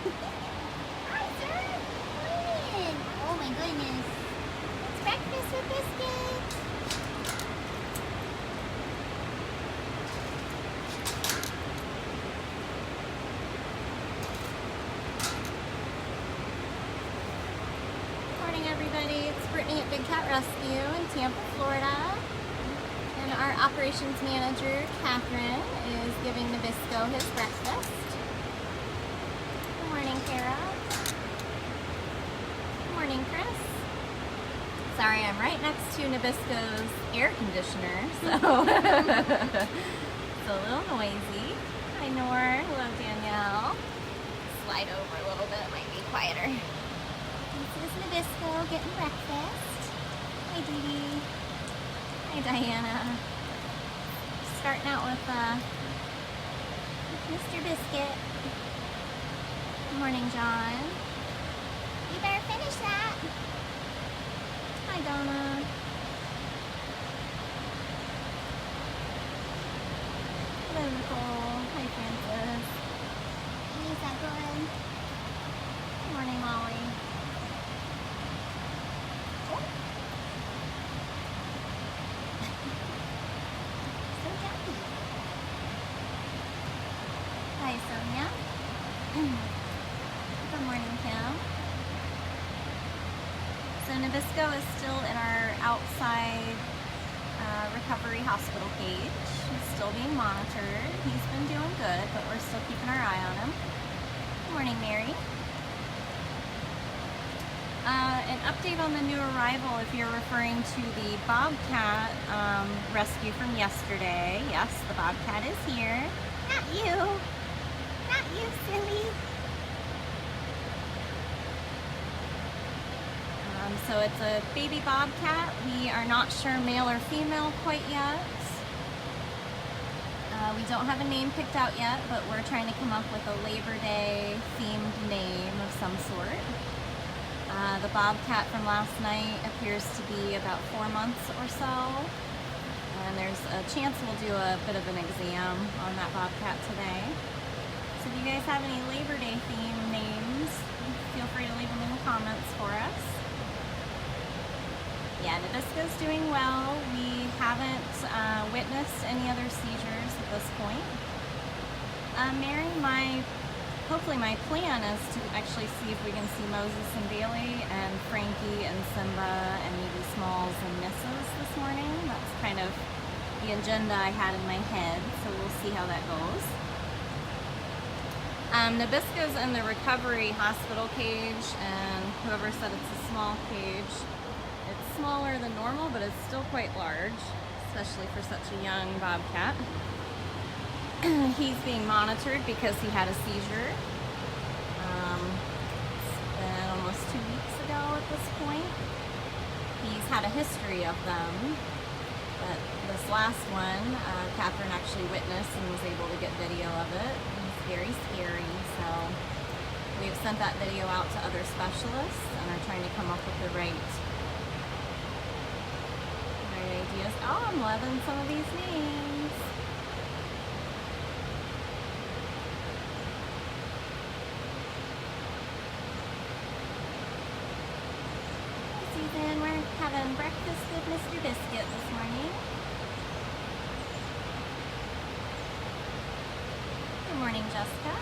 Hi, sir. Come in. Oh my goodness. It's breakfast with biscuits. Morning, everybody. It's Brittany at Big Cat Rescue in Tampa, Florida. And our operations manager, Catherine, is giving Nabisco his breakfast. Good morning, Kara. Good morning, Chris. Sorry, I'm right next to Nabisco's air conditioner, so it's a little noisy. Hi, Nor. Hello, Danielle. Slide over a little bit, it might be quieter. This is Nabisco getting breakfast. Hi, Dee Dee. Hi, Diana. Starting out with Mr. Biscuit. Good morning, John. You better finish that. Hi, Donna. Hello, Nicole. Hi, Francis. Is that good? Good morning, Molly. Oh. So jumpy. Hi, Sonia. Good morning, Kim. So Nabisco is still in our outside recovery hospital cage. He's still being monitored. He's been doing good, but we're still keeping our eye on him. Good morning, Mary. An update on the new arrival, if you're referring to the bobcat rescue from yesterday. Yes, the bobcat is here. Not you. Not you, silly. So it's a baby bobcat. We are not sure male or female quite yet. We don't have a name picked out yet, but we're trying to come up with a Labor Day themed name of some sort. The bobcat from last night appears to be about 4 months or so. And there's a chance we'll do a bit of an exam on that bobcat today. So if you guys have any Labor Day themed names, feel free to leave them in the comments for us. Yeah, Nabisco's doing well. We haven't witnessed any other seizures at this point. Mary, hopefully my plan is to actually see if we can see Moses and Bailey and Frankie and Simba and maybe Smalls and Mrs. this morning. That's kind of the agenda I had in my head, so we'll see how that goes. Nabisco's in the recovery hospital cage, and whoever said it's a small cage, it's smaller than normal, but it's still quite large, especially for such a young bobcat. He's being monitored because he had a seizure. It's been almost 2 weeks ago at this point. He's had a history of them, but this last one, Catherine actually witnessed and was able to get video of it. It's very scary, so we've sent that video out to other specialists and are trying to come up with the right ideas. Oh, I'm loving some of these names. Hey, Susan, we're having breakfast with Mr. Biscuit this morning. Good morning, Jessica.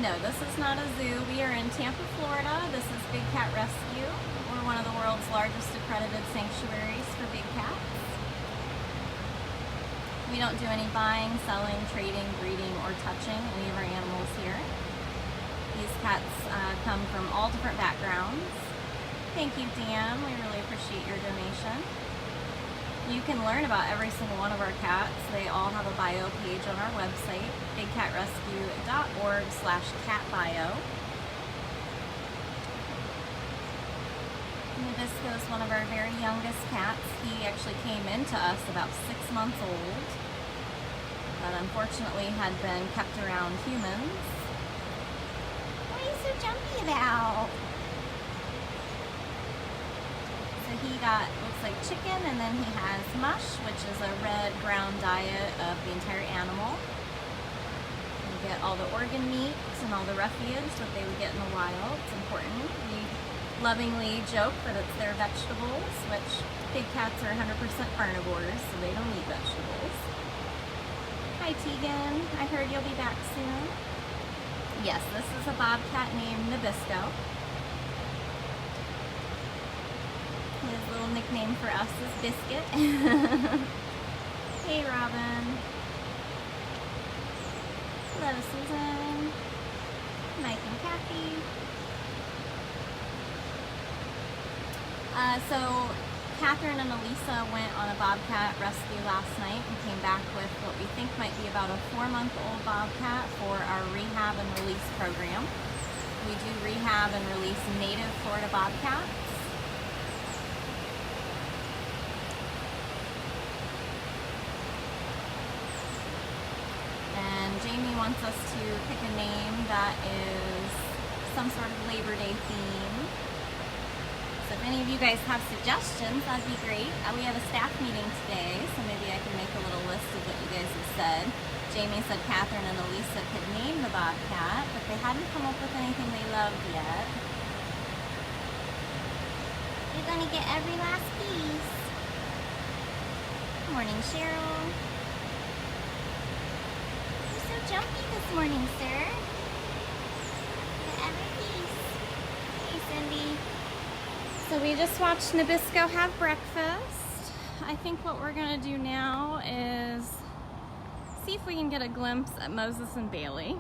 No, this is not a zoo. We are in Tampa, Florida. This is Big Cat Rescue. We're one of the world's largest accredited sanctuaries for big cats. We don't do any buying, selling, trading, breeding, or touching any of our animals here. These cats come from all different backgrounds. Thank you, Dan. We really appreciate your donation. You can learn about every single one of our cats. They all have a bio page on our website, bigcatrescue.org/catbio. Nabisco is one of our very youngest cats. He actually came into us about 6 months old, but unfortunately had been kept around humans. What are you so jumpy about? he got, looks like chicken, and then he has mush, which is a red brown diet of the entire animal. You get all the organ meats and all the refuse that they would get in the wild. It's important. We lovingly joke that it's their vegetables, which big cats are 100% carnivores, so they don't eat vegetables. Hi Tegan, I heard you'll be back soon. Yes, this is a bobcat named Nabisco. His little nickname for us is Biscuit. Hey Robin. Hello Susan. Mike and Kathy. So Catherine and Elisa went on a bobcat rescue last night and came back with what we think might be about a 4-month-old bobcat for our rehab and release program. We do rehab and release native Florida bobcats. And Jamie wants us to pick a name that is some sort of Labor Day theme. So if any of you guys have suggestions, that'd be great. We have a staff meeting today, so maybe I can make a little list of what you guys have said. Jamie said Catherine and Elisa could name the bobcat, but they hadn't come up with anything they loved yet. You're gonna get every last piece. Good morning, Cheryl. You're so jumpy this morning, sir. Get every piece. Hey, Cindy. So we just watched Nabisco have breakfast. I think what we're gonna do now is see if we can get a glimpse at Moses and Bailey.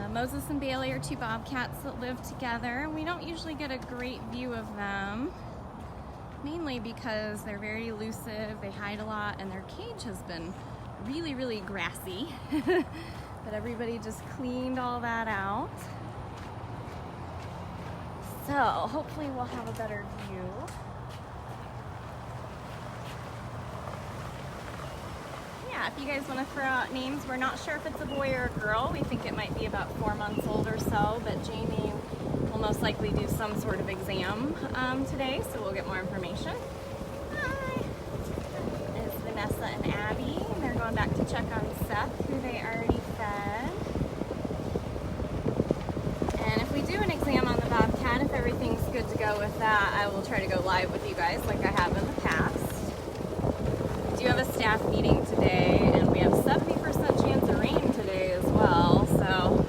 Moses and Bailey are 2 bobcats that live together. We don't usually get a great view of them, mainly because they're very elusive, they hide a lot, and their cage has been really, really grassy. But everybody just cleaned all that out. So hopefully we'll have a better view. Yeah, if you guys want to throw out names, we're not sure if it's a boy or a girl. We think it might be about 4 months old or so, but Jamie will most likely do some sort of exam today, so we'll get more information. Hi! It's Vanessa and Abby. They're going back to check on Seth, who they already fed. And if we do an exam on the bobcat, if everything's good to go with that, I will try to go live with you guys like I have in the past. We do have a staff meeting today, and we have a 70% chance of rain today as well, so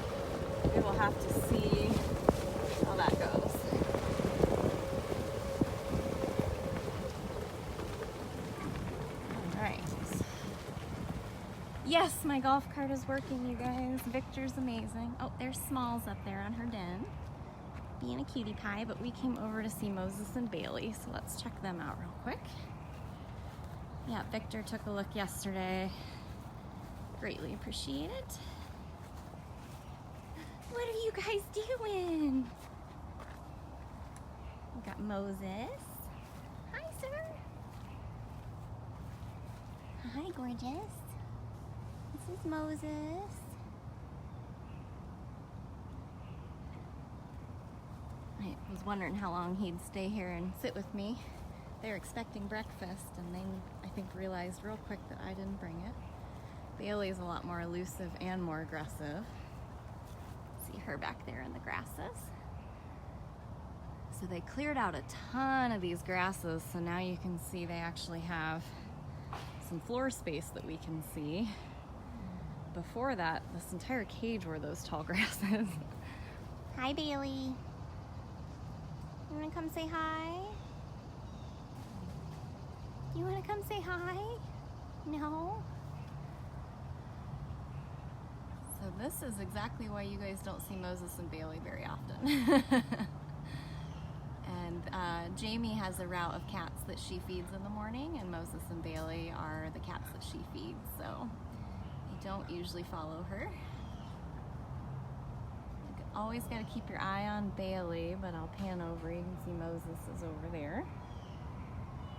we will have to see how that goes. All right. Yes, my golf cart is working, you guys. Victor's amazing. Oh, there's Smalls up there on her den, being a cutie pie, but we came over to see Moses and Bailey, so let's check them out real quick. Yeah, Victor took a look yesterday. Greatly appreciate it. What are you guys doing? We got Moses. Hi, sir. Hi, gorgeous. This is Moses. I was wondering how long he'd stay here and sit with me. They're expecting breakfast, and they, I think, realized real quick that I didn't bring it. Bailey's a lot more elusive and more aggressive. See her back there in the grasses. So they cleared out a ton of these grasses, so now you can see they actually have some floor space that we can see. Before that, this entire cage were those tall grasses. Hi, Bailey. You wanna come say hi? You wanna come say hi? No? So this is exactly why you guys don't see Moses and Bailey very often. And Jamie has a route of cats that she feeds in the morning, and Moses and Bailey are the cats that she feeds, so you don't usually follow her. You always gotta keep your eye on Bailey, but I'll pan over, you can see Moses is over there.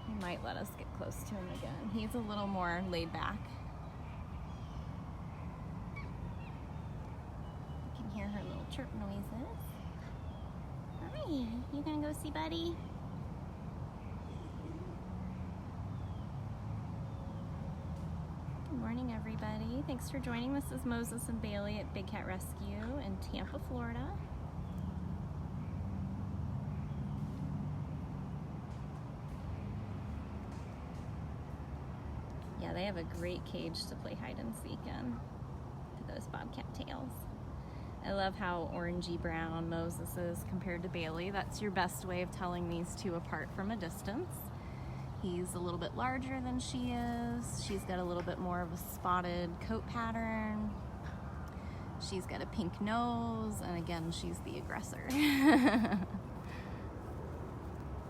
He might let us get close to him again. He's a little more laid back. You can hear her little chirp noises. Hi, you gonna go see Buddy? Good morning, everybody. Thanks for joining. This is Moses and Bailey at Big Cat Rescue in Tampa, Florida. Yeah, they have a great cage to play hide and seek in, to those bobcat tails. I love how orangey brown Moses is compared to Bailey. That's your best way of telling these two apart from a distance. He's a little bit larger than she is. She's got a little bit more of a spotted coat pattern. She's got a pink nose, and again, she's the aggressor.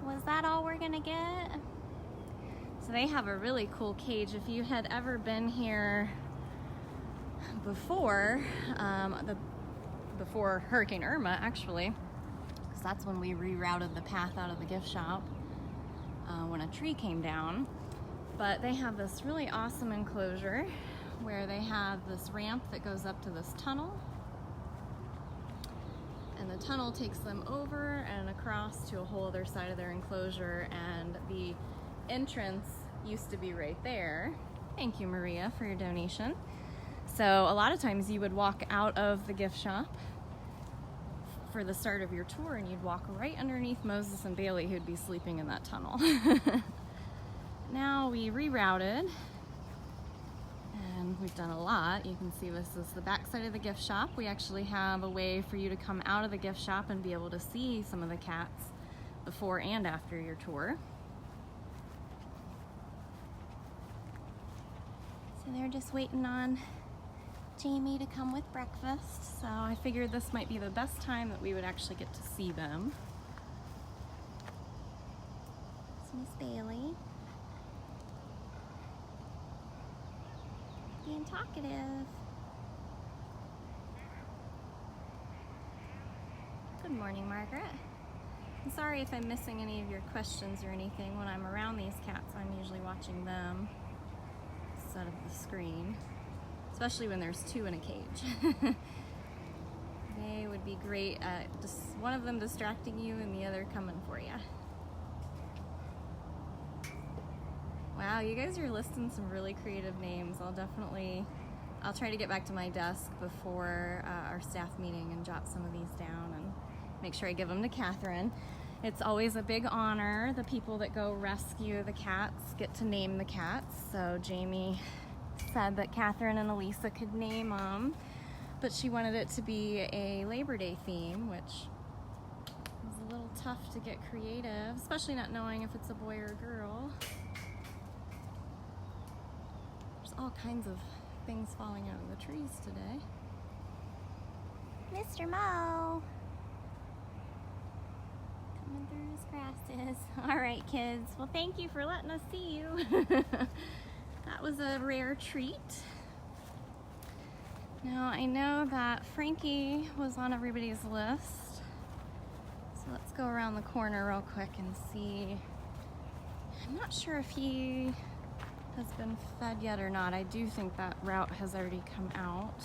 Was that all we're gonna get? So they have a really cool cage. If you had ever been here before, before Hurricane Irma, actually, because that's when we rerouted the path out of the gift shop when a tree came down. But they have this really awesome enclosure where they have this ramp that goes up to this tunnel, and the tunnel takes them over and across to a whole other side of their enclosure, and the entrance used to be right there. Thank you, Maria, for your donation. So a lot of times you would walk out of the gift shop for the start of your tour and you'd walk right underneath Moses and Bailey, who'd be sleeping in that tunnel. Now we rerouted and we've done a lot. You can see this is the back side of the gift shop. We actually have a way for you to come out of the gift shop and be able to see some of the cats before and after your tour. So they're just waiting on Jamie to come with breakfast, so I figured this might be the best time that we would actually get to see them. It's Miss Bailey. Being talkative. Good morning, Margaret. I'm sorry if I'm missing any of your questions or anything. When I'm around these cats, I'm usually watching them instead of the screen. Especially when there's two in a cage. They would be great at just one of them distracting you and the other coming for you. Wow, you guys are listing some really creative names. I'll try to get back to my desk before our staff meeting and jot some of these down and make sure I give them to Catherine. It's always a big honor. The people that go rescue the cats get to name the cats. So Jamie said that Catherine and Elisa could name them, but she wanted it to be a Labor Day theme, which is a little tough to get creative, especially not knowing if it's a boy or a girl. There's all kinds of things falling out of the trees today. Mr. Mo! Coming through his grasses. All right, kids. Well, thank you for letting us see you. That was a rare treat. Now, I know that Frankie was on everybody's list. So let's go around the corner real quick and see. I'm not sure if he has been fed yet or not. I do think that route has already come out.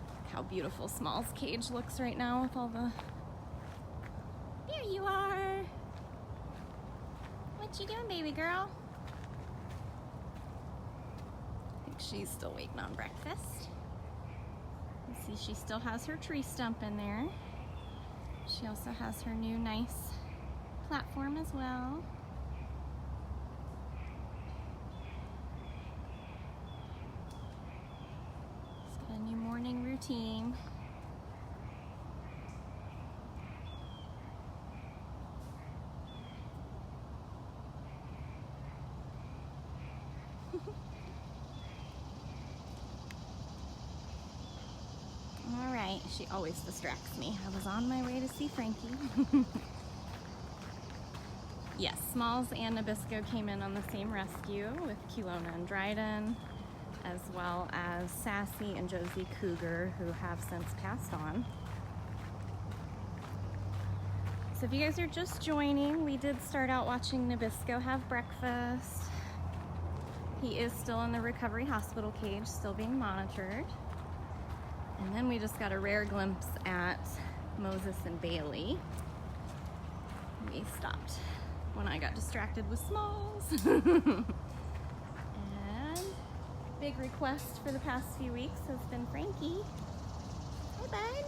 Look how beautiful Small's cage looks right now with all the... There you are! What you doing, baby girl? She's still waiting on breakfast. You see she still has her tree stump in there. She also has her new nice platform as well. She's got a new morning routine. All right, she always distracts me. I was on my way to see Frankie. Yes, Smalls and Nabisco came in on the same rescue with Kelowna and Dryden, as well as Sassy and Josie Cougar, who have since passed on. So if you guys are just joining, we did start out watching Nabisco have breakfast. He is still in the recovery hospital cage, still being monitored. And then we just got a rare glimpse at Moses and Bailey. We stopped when I got distracted with Smalls. And big request for the past few weeks has been Frankie. Hi, bud.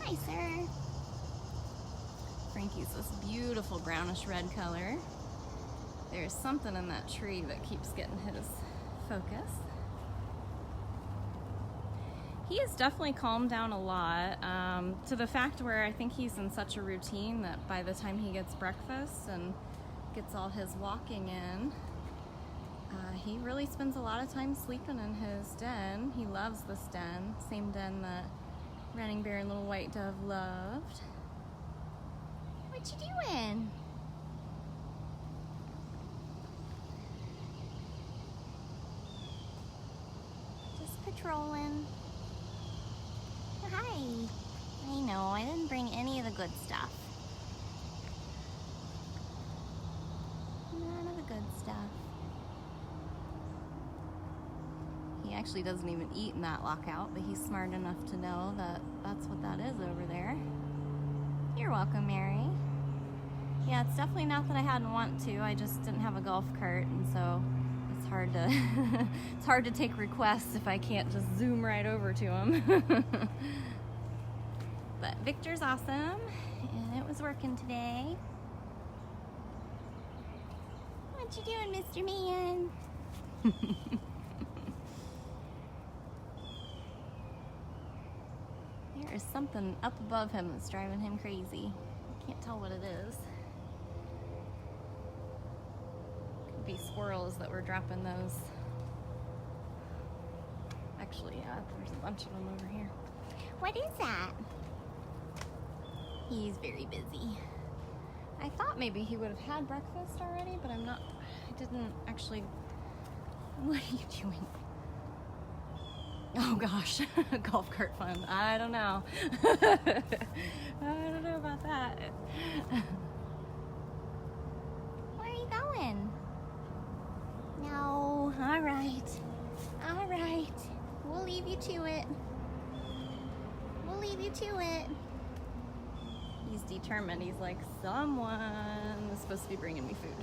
Hi, sir. Frankie's this beautiful brownish red color. There's something in that tree that keeps getting his focus. He has definitely calmed down a lot, to the fact where I think he's in such a routine that by the time he gets breakfast and gets all his walking in, he really spends a lot of time sleeping in his den. He loves this den, same den that Running Bear and Little White Dove loved. What you doing? Just patrolling. Hi. I know, I didn't bring any of the good stuff. None of the good stuff. He actually doesn't even eat in that lockout, but he's smart enough to know that that's what that is over there. You're welcome, Mary. Yeah, it's definitely not that I hadn't want to. I just didn't have a golf cart, and so it's hard to it's hard to take requests if I can't just zoom right over to him. But Victor's awesome, and it was working today. What you doing, Mr. Man? There is something up above him that's driving him crazy. I can't tell what it is. Could be squirrels that were dropping those. Actually, yeah, there's a bunch of them over here. What is that? He's very busy. I thought maybe he would have had breakfast already, but I didn't actually. What are you doing? Oh gosh, golf cart fun. I don't know. I don't know about that. Where are you going? No, all right. All right. We'll leave you to it. We'll leave you to it. He's determined. He's like, someone is supposed to be bringing me food.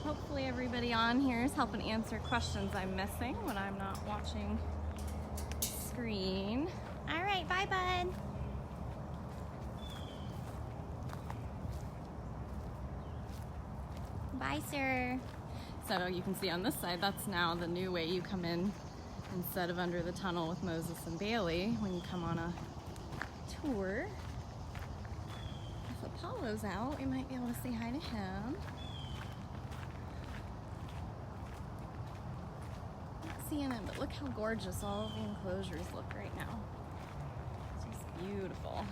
Hopefully everybody on here is helping answer questions I'm missing when I'm not watching screen. All right, bye, bud. Bye, sir. So you can see on this side, that's now the new way you come in instead of under the tunnel with Moses and Bailey when you come on a tour. If Apollo's out, we might be able to say hi to him. Seeing it, but look how gorgeous all of the enclosures look right now. It's just beautiful.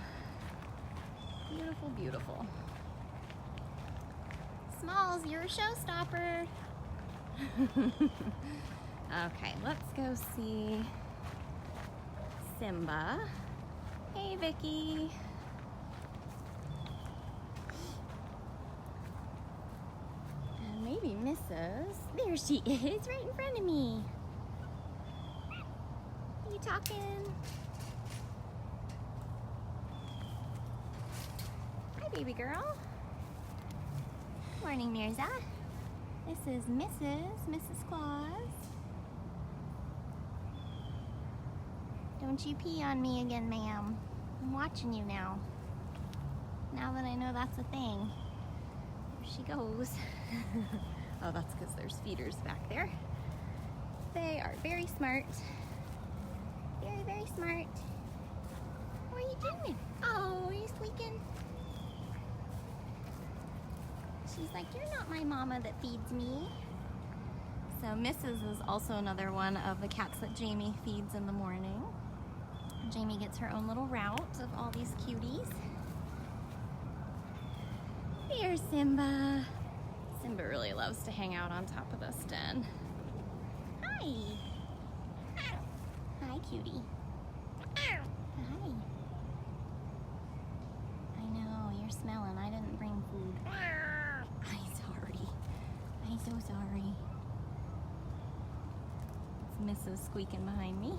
Beautiful, beautiful. Smalls, you're a showstopper. Okay, let's go see Simba. Hey, Vicky. And maybe Mrs. There she is, right in front of me. You talking? Hi, baby girl. Morning, Mirza. This is Mrs. Claus. Don't you pee on me again, ma'am. I'm watching you now. Now that I know that's a thing. There she goes. Oh, that's because there's feeders back there. They are very smart. Very, very smart. What are you doing? Oh, are you squeaking? She's like, you're not my mama that feeds me. So Mrs. is also another one of the cats that Jamie feeds in the morning. Jamie gets her own little route of all these cuties. Here's Simba. Simba really loves to hang out on top of this den. Hi. Hi, cutie. Hi. I know, you're smelling. I didn't bring food. I'm sorry. I'm so sorry. It's Mrs. squeaking behind me.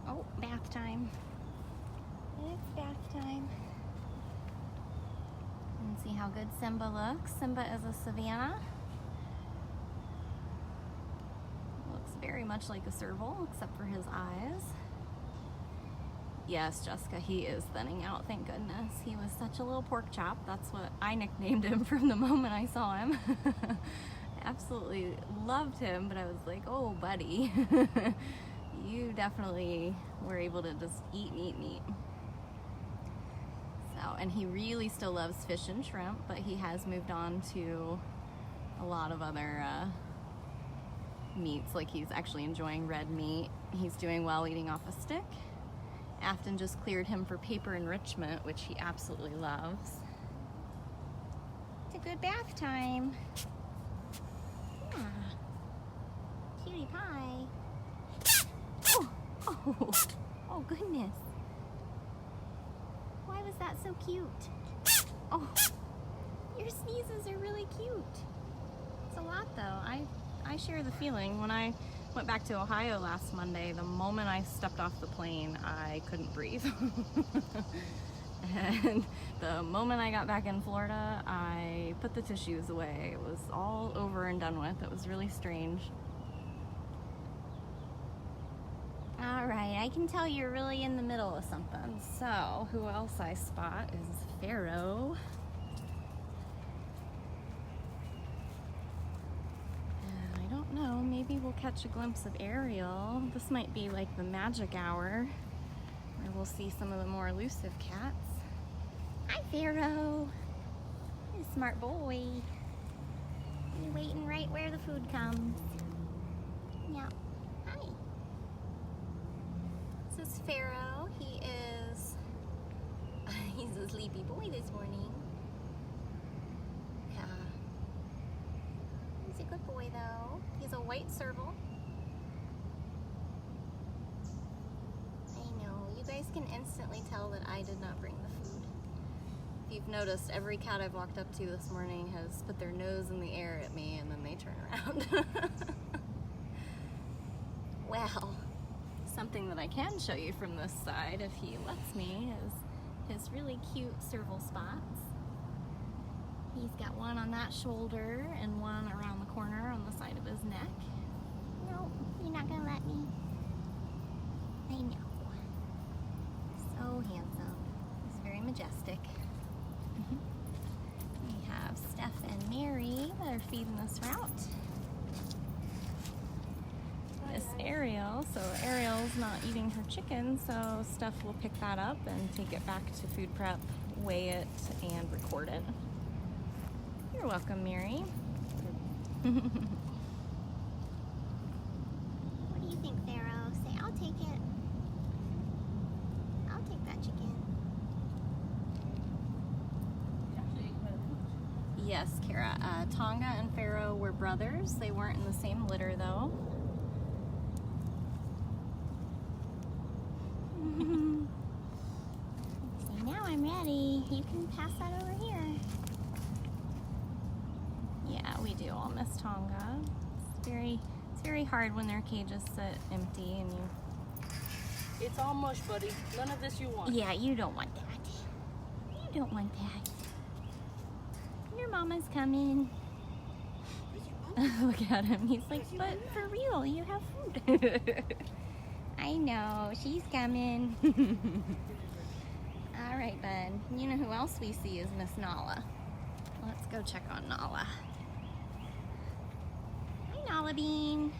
Oh, bath time. It's bath time. And see how good Simba looks. Simba is a Savannah. Looks very much like a serval, except for his eyes. Yes, Jessica, he is thinning out, thank goodness. He was such a little pork chop. That's what I nicknamed him from the moment I saw him. Absolutely loved him, but I was like, oh, buddy. You definitely were able to just eat and eat and eat. So, and he really still loves fish and shrimp, but he has moved on to a lot of other meats. Like he's actually enjoying red meat. He's doing well eating off a stick. Afton just cleared him for paper enrichment, which he absolutely loves. It's a good bath time. Yeah. Cutie pie. Oh, goodness. Why was that so cute? Oh, your sneezes are really cute. It's a lot though. I share the feeling. When I went back to Ohio last Monday, the moment I stepped off the plane, I couldn't breathe. And the moment I got back in Florida, I put the tissues away. It was all over and done with. It was really strange. All right, I can tell you're really in the middle of something. So, who else I spot is Pharaoh. And I don't know, maybe we'll catch a glimpse of Ariel. This might be like the magic hour, where we'll see some of the more elusive cats. Hi, Pharaoh. You're a smart boy. You're waiting right where the food comes. Yeah. Hi. This is Pharaoh. He's a sleepy boy this morning. Yeah. He's a good boy though. He's a white serval. I know, you guys can instantly tell that I did not bring the food. If you've noticed, every cat I've walked up to this morning has put their nose in the air at me and then they turn around. Well. Something that I can show you from this side, if he lets me, is his really cute serval spots. He's got one on that shoulder and one around the corner on the side of his neck. No, you're not gonna let me. I know. So handsome. He's very majestic. We have Steph and Mary that are feeding this route. This Ariel, so Ariel's not eating her chicken, so Steph will pick that up and take it back to food prep, weigh it, and record it. You're welcome, Mary. What do you think, Pharaoh? Say, I'll take it. I'll take that chicken. Yes, Kara. Tonga and Pharaoh were brothers. They weren't in the same litter, though. So now I'm ready. You can pass that over here. Yeah, we do all miss Tonga. It's very hard when their cages sit empty and you... It's all mush, buddy. None of this you want. Yeah, you don't want that. You don't want that. Your mama's coming. Look at him. He's like, but for real, you have food. I know, she's coming. All right, bud. You know who else we see is Miss Nala. Let's go check on Nala. Hi, Nala Bean.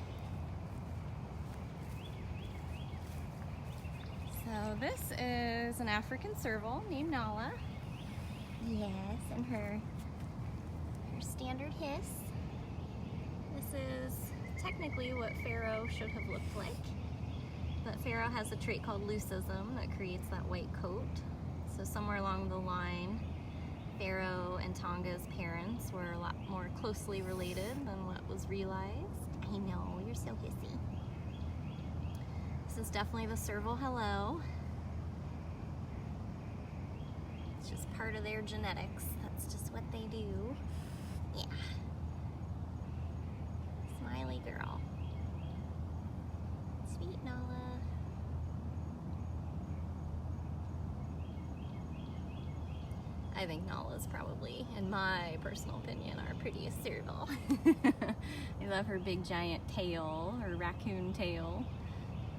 So this is an African serval named Nala. Yes, and her standard hiss. This is technically what Pharaoh should have looked like. But Pharaoh has a trait called leucism that creates that white coat. So somewhere along the line, Pharaoh and Tonga's parents were a lot more closely related than what was realized. I know, you're so hissy. This is definitely the serval hello. It's just part of their genetics. That's just what they do. Yeah. Smiley girl. Sweet Nala. I think Nala's probably, in my personal opinion, our prettiest serval. I love her big giant tail, her raccoon tail.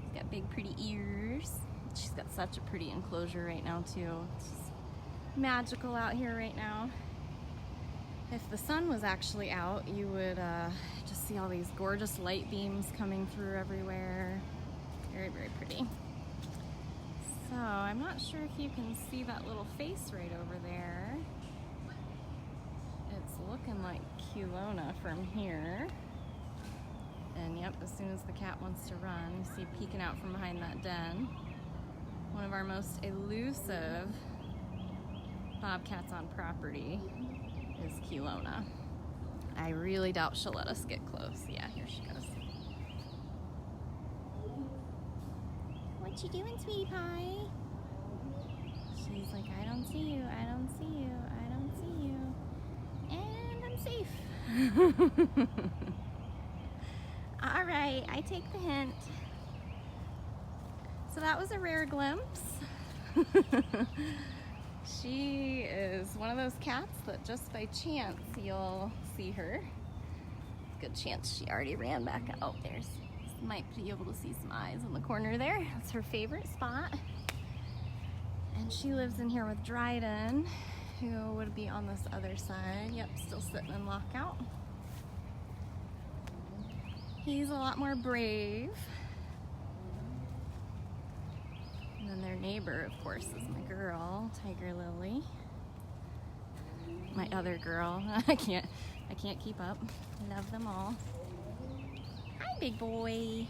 She's got big pretty ears. She's got such a pretty enclosure right now too. It's just magical out here right now. If the sun was actually out, you would just see all these gorgeous light beams coming through everywhere. Very, very pretty. So I'm not sure if you can see that little face right over there. It's looking like Kelowna from here. And yep, as soon as the cat wants to run, you see peeking out from behind that den. One of our most elusive bobcats on property is Kelowna. I really doubt she'll let us get close. Yeah, here she goes. What you doing, sweetie pie? She's like, I don't see you, I don't see you, I don't see you. And I'm safe. All right, I take the hint. So that was a rare glimpse. She is one of those cats that just by chance you'll see her. Good chance she already ran back out. Oh, there's, might be able to see some eyes in the corner there. That's her favorite spot. And she lives in here with Dryden, who would be on this other side. Yep, still sitting in lockout. He's a lot more brave. And then their neighbor, of course, is my girl, Tiger Lily. My other girl. I can't keep up. I love them all. Hi, big boy.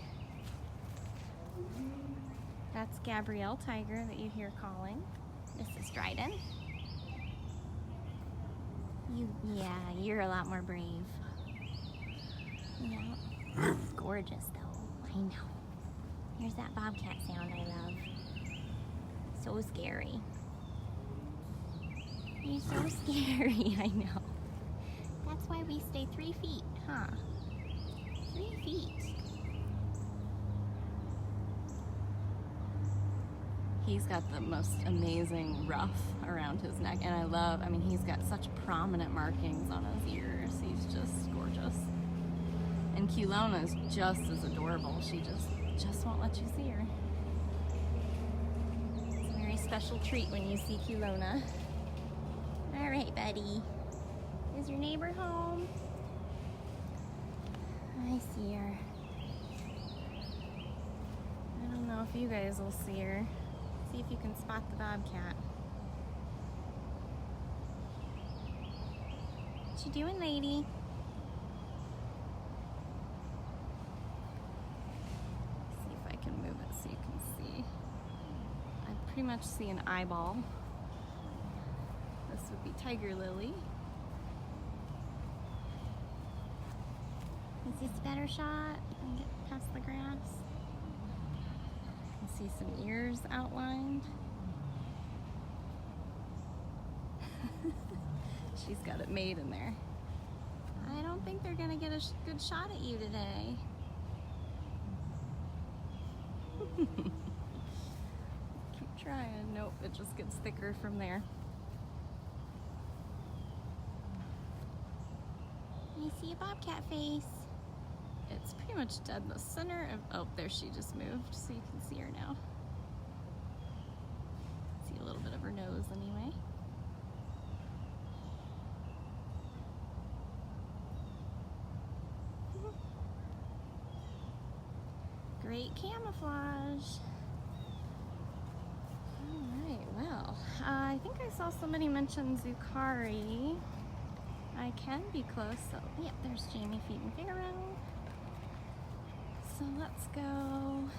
That's Gabrielle Tiger that you hear calling. This is Dryden. Yeah, you're a lot more brave. Yeah. Gorgeous, though. I know. Here's that bobcat sound I love. So scary. You're so scary, I know. That's why we stay 3 feet, huh? 3 feet. He's got the most amazing ruff around his neck, and I mean, he's got such prominent markings on his ears. He's just gorgeous. And Kelowna is just as adorable. She just won't let you see her. It's a very special treat when you see Kelowna. All right, buddy. Is your neighbor home? I see her. I don't know if you guys will see her. See if you can spot the bobcat. What you doing, lady? See if I can move it so you can see. I pretty much see an eyeball. This would be Tiger Lily. Is this a better shot? And get past the grass. You see some ears outlined. She's got it made in there. I don't think they're gonna get a good shot at you today. Keep trying. Nope, it just gets thicker from there. I see a bobcat face. It's pretty much dead in the center of, oh, there she just moved, so you can see her now. See a little bit of her nose anyway. Great camouflage. All right, well, I think I saw somebody mention Yukari. I can be close, so yeah, there's Simba and Pharaoh. So let's go.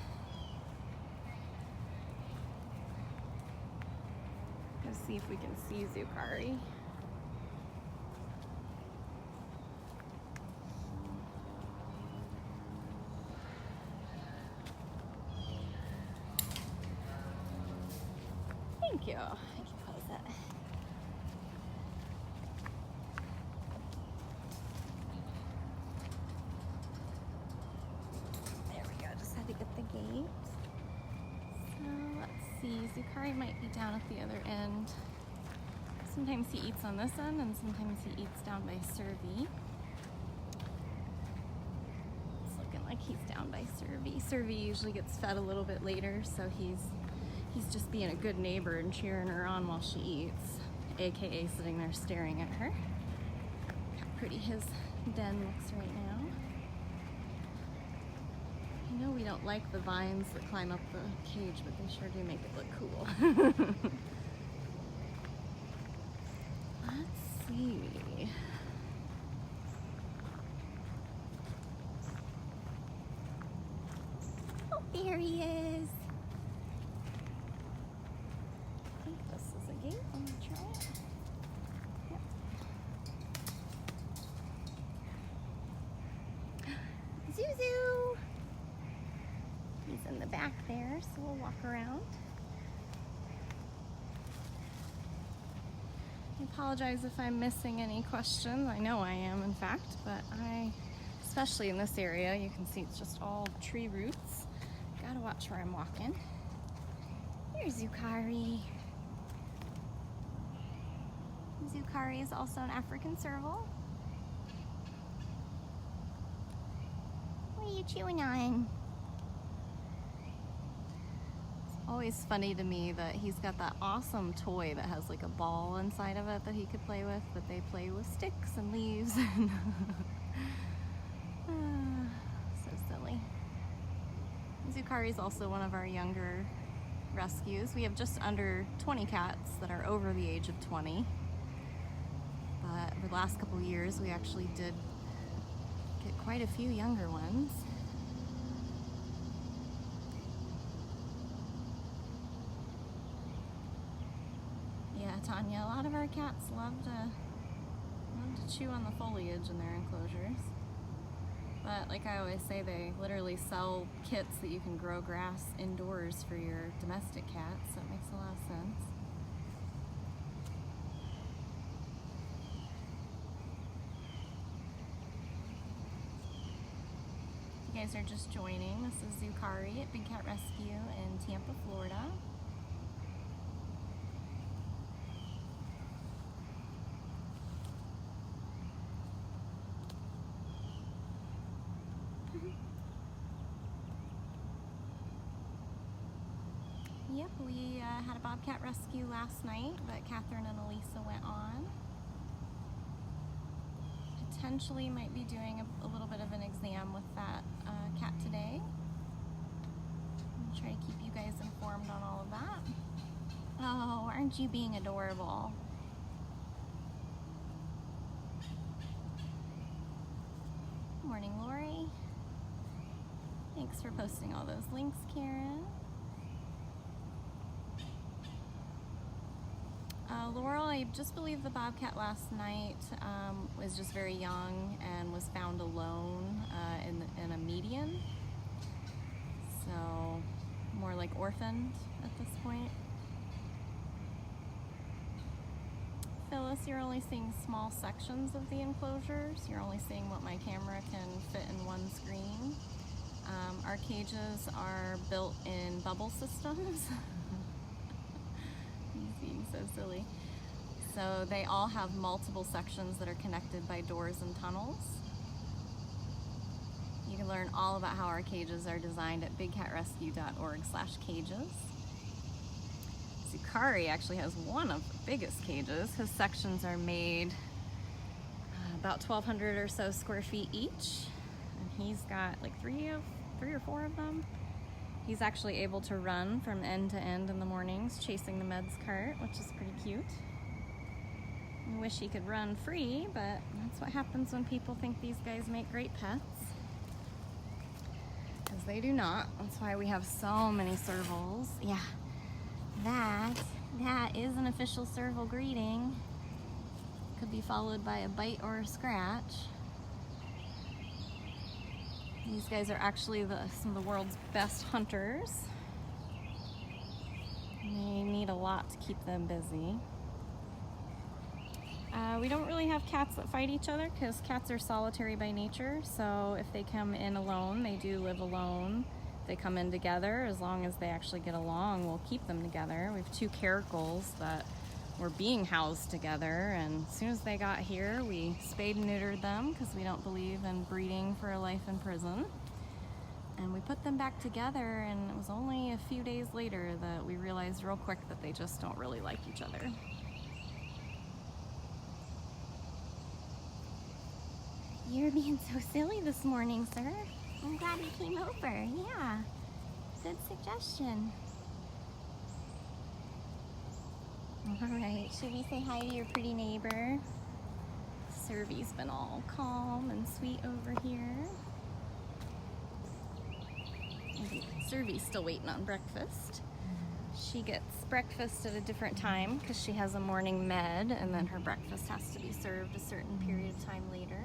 Let's see if we can see Yukari. Thank you. I can close it. There we go. Just had to get the gate. So let's see. Yukari might be down at the other end. So Sometimes he eats on this end and sometimes he eats down by Servy. It's looking like he's down by Servy. Servy usually gets fed a little bit later, so he's just being a good neighbor and cheering her on while she eats, aka sitting there staring at her. Look how pretty his den looks right now. I know we don't like the vines that climb up the cage, but they sure do make it look cool. Let's see. Oh, there he is. I think this is a gate. I'm gonna try it. Yep. Zuzu! He's in the back there, so we'll walk around. I apologize if I'm missing any questions. I know I am, in fact, but especially in this area, you can see it's just all tree roots. Gotta watch where I'm walking. Here's Yukari. Yukari is also an African serval. What are you chewing on? Always funny to me that he's got that awesome toy that has like a ball inside of it that he could play with, but they play with sticks and leaves and so silly. Yukari is also one of our younger rescues. We have just under 20 cats that are over the age of 20, but over the last couple years we actually did get quite a few younger ones. Yeah, Tanya, a lot of our cats love to chew on the foliage in their enclosures. But like I always say, they literally sell kits that you can grow grass indoors for your domestic cats, so it makes a lot of sense. If you guys are just joining, this is Yukari at Big Cat Rescue in Tampa, Florida. Yep, we had a bobcat rescue last night that Catherine and Elisa went on. Potentially might be doing a little bit of an exam with that cat today. I'll try to keep you guys informed on all of that. Oh, aren't you being adorable? Good morning, Lori. Thanks for posting all those links, Karen. Laurel, I just believe the bobcat last night was just very young and was found alone in a median. So more like orphaned at this point. Phyllis, you're only seeing small sections of the enclosures. You're only seeing what my camera can fit in one screen. Our cages are built in bubble systems. He's being so silly. So they all have multiple sections that are connected by doors and tunnels. You can learn all about how our cages are designed at bigcatrescue.org/cages. Yukari actually has one of the biggest cages. His sections are made about 1,200 or so square feet each, and he's got like three or four of them. He's actually able to run from end to end in the mornings, chasing the meds cart, which is pretty cute. I wish he could run free, but that's what happens when people think these guys make great pets. Because they do not. That's why we have so many servals. Yeah, that is an official serval greeting. Could be followed by a bite or a scratch. These guys are actually some of the world's best hunters. They need a lot to keep them busy. We don't really have cats that fight each other because cats are solitary by nature. So if they come in alone, they do live alone. If they come in together, as long as they actually get along, we'll keep them together. We have two caracals that were being housed together, and as soon as they got here, we spayed and neutered them because we don't believe in breeding for a life in prison. And we put them back together, and it was only a few days later that we realized real quick that they just don't really like each other. You're being so silly this morning, sir. I'm glad you came over. Yeah, good suggestion. All right, should we say hi to your pretty neighbor? Servy's been all calm and sweet over here. Servy's still waiting on breakfast. She gets breakfast at a different time because she has a morning med, and then her breakfast has to be served a certain period of time later.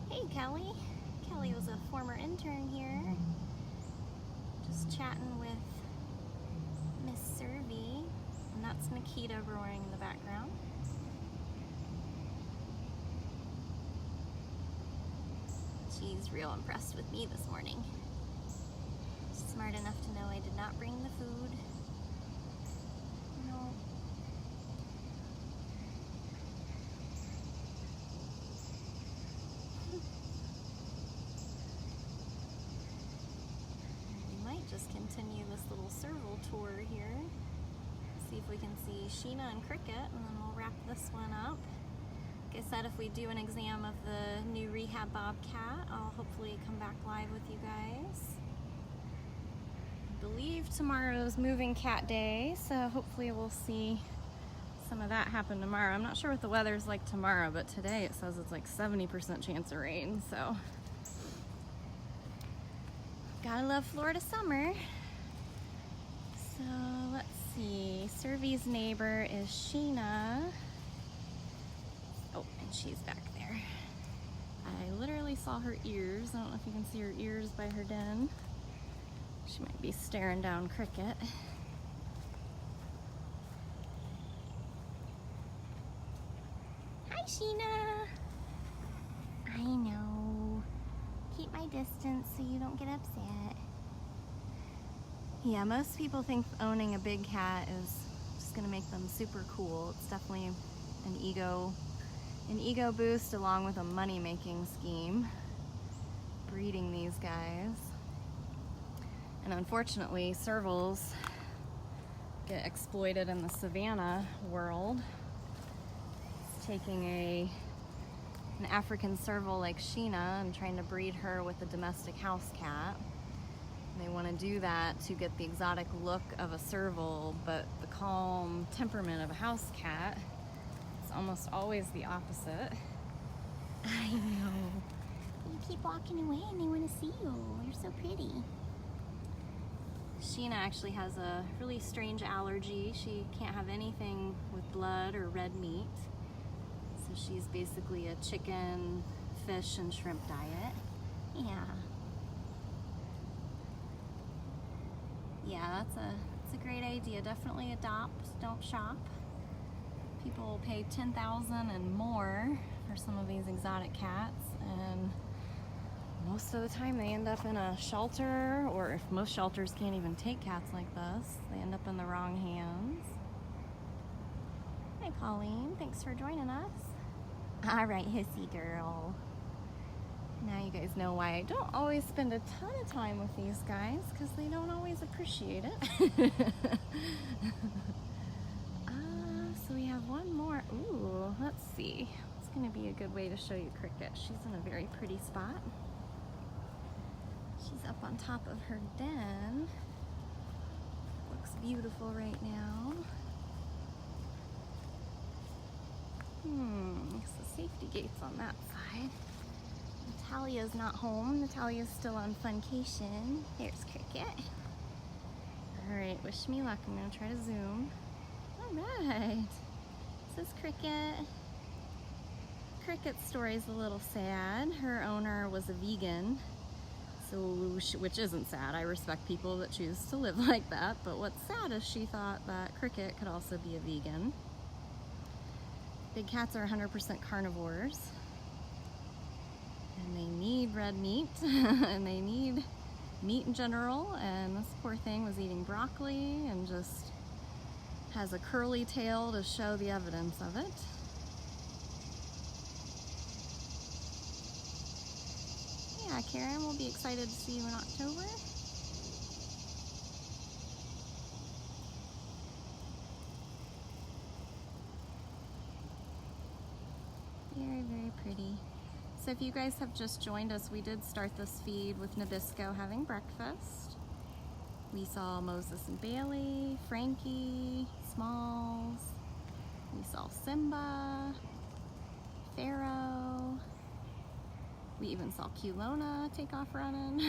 Hey, Kelly. Kelly was a former intern here. Just chatting with Miss Servy. And that's Nikita roaring in the background. She's real impressed with me this morning. She's smart enough to know I did not bring the food. No. We might just continue this little serval tour here. See if we can see Sheena and Cricket, and then we'll wrap this one up. Like I said, if we do an exam of the new rehab bobcat, I'll hopefully come back live with you guys. I believe tomorrow's moving cat day, so hopefully we'll see some of that happen tomorrow. I'm not sure what the weather's like tomorrow, but today it says it's like 70% chance of rain, so gotta love Florida summer. So let's see, Servy's neighbor is Sheena. Oh, and she's back there. I literally saw her ears. I don't know if you can see her ears by her den. She might be staring down Cricket. Hi, Sheena. I know. Keep my distance so you don't get upset. Yeah, most people think owning a big cat is just gonna make them super cool. It's definitely an ego boost along with a money-making scheme, breeding these guys. And unfortunately, servals get exploited in the savannah world. It's taking an African serval like Sheena and trying to breed her with a domestic house cat. They want to do that to get the exotic look of a serval, but the calm temperament of a house cat is almost always the opposite. I know. You keep walking away and they want to see you. You're so pretty. Sheena actually has a really strange allergy. She can't have anything with blood or red meat. So she's basically a chicken, fish, and shrimp diet. Yeah. Yeah, that's a great idea. Definitely adopt, don't shop. People will pay $10,000 and more for some of these exotic cats, and most of the time they end up in a shelter, or if most shelters can't even take cats like this, they end up in the wrong hands. Hi, Pauline. Thanks for joining us. All right, hissy girl. Now you guys know why I don't always spend a ton of time with these guys, because they don't always appreciate it. So we have one more. Ooh, let's see. It's going to be a good way to show you Cricket. She's in a very pretty spot. She's up on top of her den. Looks beautiful right now. So safety gates on that side. Natalia's not home. Natalia's still on funcation. There's Cricket. Alright, wish me luck. I'm going to try to zoom. Alright. This is Cricket. Cricket's story is a little sad. Her owner was a vegan, which isn't sad. I respect people that choose to live like that, but what's sad is she thought that Cricket could also be a vegan. Big cats are 100% carnivores. And they need red meat, and they need meat in general, and this poor thing was eating broccoli and just Has a curly tail to show the evidence of it. Yeah, Karen, we'll be excited to see you in October. Very, very pretty. So if you guys have just joined us, we did start this feed with Nabisco having breakfast. We saw Moses and Bailey, Frankie, Smalls. We saw Simba, Pharaoh. We even saw Culona take off running,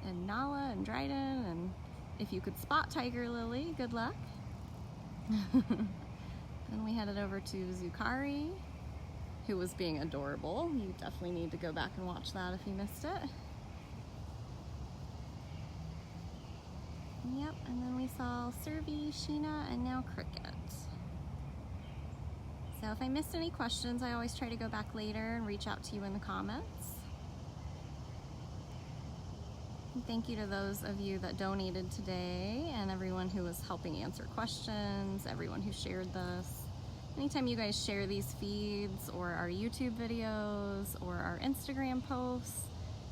and Nala and Dryden, and if you could spot Tiger Lily, good luck. Then we headed over to Yukari, who was being adorable. You definitely need to go back and watch that if you missed it. Yep, and then we saw Servals, Sheena, and now Cricket. So if I missed any questions, I always try to go back later and reach out to you in the comments. And thank you to those of you that donated today and everyone who was helping answer questions, everyone who shared this. Anytime you guys share these feeds or our YouTube videos or our Instagram posts,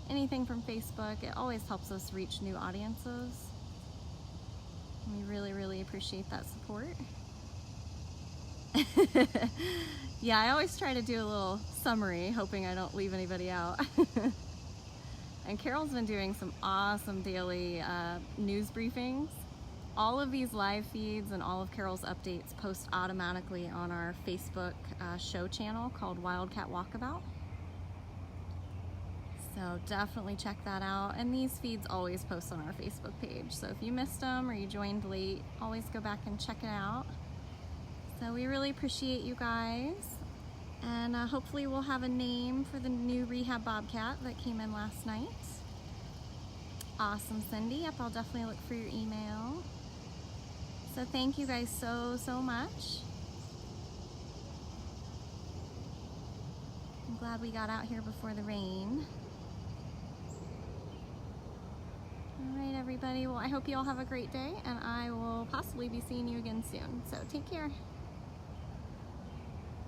anything from Facebook, it always helps us reach new audiences. We really, really appreciate that support. Yeah, I always try to do a little summary, hoping I don't leave anybody out. And Carol's been doing some awesome daily news briefings. All of these live feeds and all of Carol's updates post automatically on our Facebook show channel called Wildcat Walkabout. So definitely check that out. And these feeds always post on our Facebook page. So if you missed them or you joined late, always go back and check it out. So we really appreciate you guys. And hopefully we'll have a name for the new rehab bobcat that came in last night. Awesome, Cindy. Yep, I'll definitely look for your email. So thank you guys so much. I'm glad we got out here before the rain. All right, everybody. Well, I hope you all have a great day, and I will possibly be seeing you again soon. So take care.